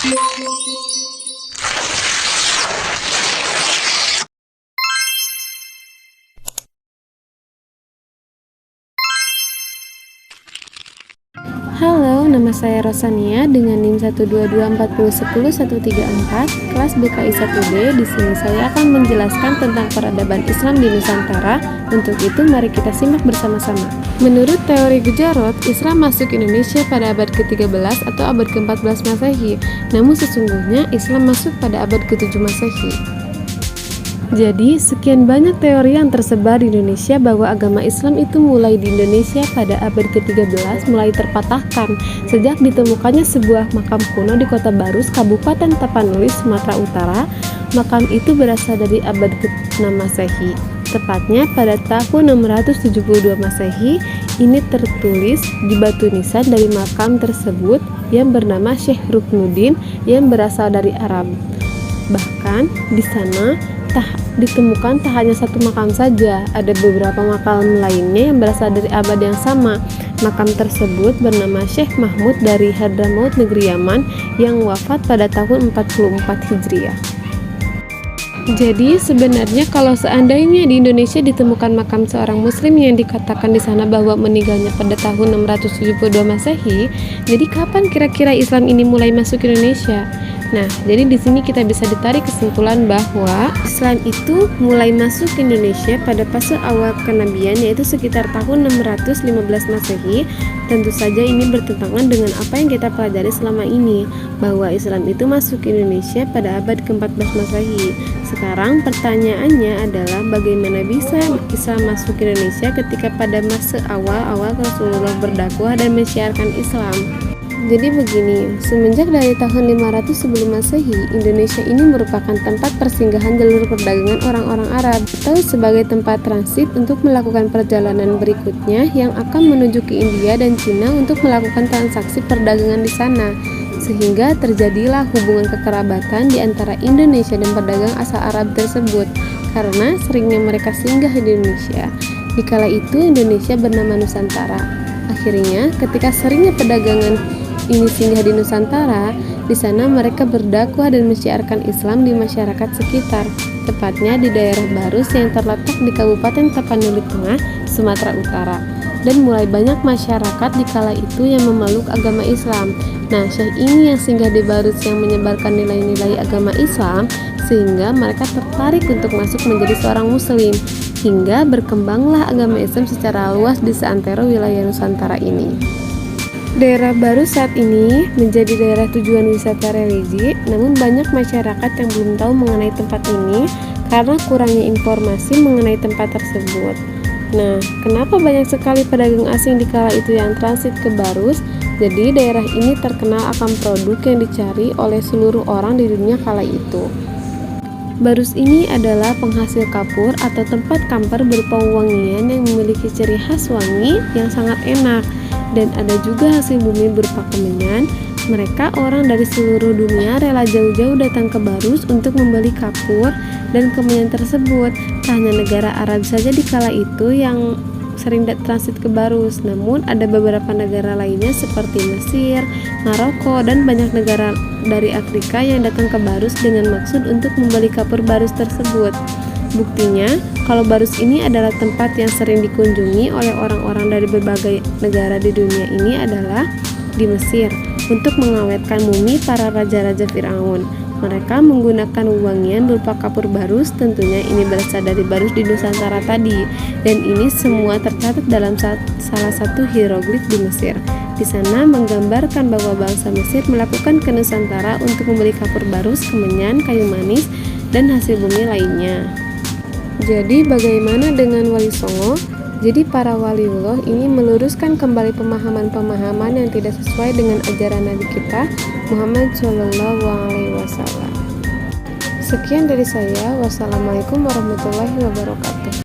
Halo, nama saya Rosania dengan NIM 12240101134 kelas BKI 1D. Di sini saya akan menjelaskan tentang peradaban Islam di Nusantara. Untuk itu, mari kita simak bersama-sama. Menurut teori Gujarot, Islam masuk Indonesia pada abad ke-13 atau abad ke-14 Masehi. Namun sesungguhnya Islam masuk pada abad ke-7 Masehi. Jadi, sekian banyak teori yang tersebar di Indonesia bahwa agama Islam itu mulai di Indonesia pada abad ke-13 mulai terpatahkan sejak ditemukannya sebuah makam kuno di Kota Barus, Kabupaten Tapanuli, Sumatera Utara. Makam itu berasal dari abad ke-6 Masehi. Tepatnya pada tahun 672 Masehi, ini tertulis di batu nisan dari makam tersebut yang bernama Syekh Ruknuddin yang berasal dari Arab. Bahkan di sana ditemukan tak hanya satu makam saja, ada beberapa makam lainnya yang berasal dari abad yang sama. Makam tersebut bernama Syekh Mahmud dari Hadramaut, negeri Yaman, yang wafat pada tahun 44 Hijriah. Jadi sebenarnya kalau seandainya di Indonesia ditemukan makam seorang muslim yang dikatakan di sana bahwa meninggalnya pada tahun 672 Masehi, jadi kapan kira-kira Islam ini mulai masuk ke Indonesia? Nah, jadi di sini kita bisa ditarik kesimpulan bahwa Islam itu mulai masuk ke Indonesia pada fase awal kenabian, yaitu sekitar tahun 615 Masehi. Tentu saja ini bertentangan dengan apa yang kita pelajari selama ini, bahwa Islam itu masuk ke Indonesia pada abad ke-14 Masehi. Sekarang pertanyaannya adalah bagaimana bisa Islam masuk ke Indonesia ketika pada masa awal-awal Rasulullah berdakwah dan menyiarkan Islam. Jadi begini, semenjak dari tahun 500 sebelum Masehi, Indonesia ini merupakan tempat persinggahan jalur perdagangan orang-orang Arab atau sebagai tempat transit untuk melakukan perjalanan berikutnya yang akan menuju ke India dan Cina untuk melakukan transaksi perdagangan di sana. Sehingga terjadilah hubungan kekerabatan di antara Indonesia dan pedagang asal Arab tersebut karena seringnya mereka singgah di Indonesia. Dikala itu Indonesia bernama Nusantara. Akhirnya, ketika seringnya perdagangan ini singgah di Nusantara, di sana mereka berdakwah dan menyiarkan Islam di masyarakat sekitar, tepatnya di daerah Barus yang terletak di Kabupaten Tapanuli Tengah, Sumatera Utara. Dan mulai banyak masyarakat di kala itu yang memeluk agama Islam. Nah, Syekh ini yang singgah di Barus yang menyebarkan nilai-nilai agama Islam, sehingga mereka tertarik untuk masuk menjadi seorang muslim, hingga berkembanglah agama Islam secara luas di seantero wilayah Nusantara ini. Daerah Barus saat ini menjadi daerah tujuan wisata religi, namun banyak masyarakat yang belum tahu mengenai tempat ini karena kurangnya informasi mengenai tempat tersebut. Nah, kenapa banyak sekali pedagang asing di kala itu yang transit ke Barus? Jadi daerah ini terkenal akan produk yang dicari oleh seluruh orang di dunia kala itu. Barus ini adalah penghasil kapur atau tempat kamper berupa wangian yang memiliki ciri khas wangi yang sangat enak. Dan ada juga hasil bumi berupa kemenyan. Mereka orang dari seluruh dunia rela jauh-jauh datang ke Barus untuk membeli kapur dan kemenyan tersebut. Tak hanya negara Arab saja di kala itu yang sering transit ke Barus, namun ada beberapa negara lainnya seperti Mesir, Maroko, dan banyak negara dari Afrika yang datang ke Barus dengan maksud untuk membeli kapur Barus tersebut. Buktinya, kalau Barus ini adalah tempat yang sering dikunjungi oleh orang-orang dari berbagai negara di dunia ini adalah di Mesir untuk mengawetkan mumi para raja-raja Firaun. Mereka menggunakan wangian berupa kapur Barus, tentunya ini berasal dari Barus di Nusantara tadi, dan ini semua tercatat dalam salah satu hieroglif di Mesir. Di sana menggambarkan bahwa bangsa Mesir melakukan ke Nusantara untuk membeli kapur Barus, kemenyan, kayu manis, dan hasil bumi lainnya. Jadi bagaimana dengan Wali Songo? Jadi para waliullah ini meluruskan kembali pemahaman-pemahaman yang tidak sesuai dengan ajaran Nabi kita Muhammad SAW. Sekian dari saya. Wassalamualaikum warahmatullahi wabarakatuh.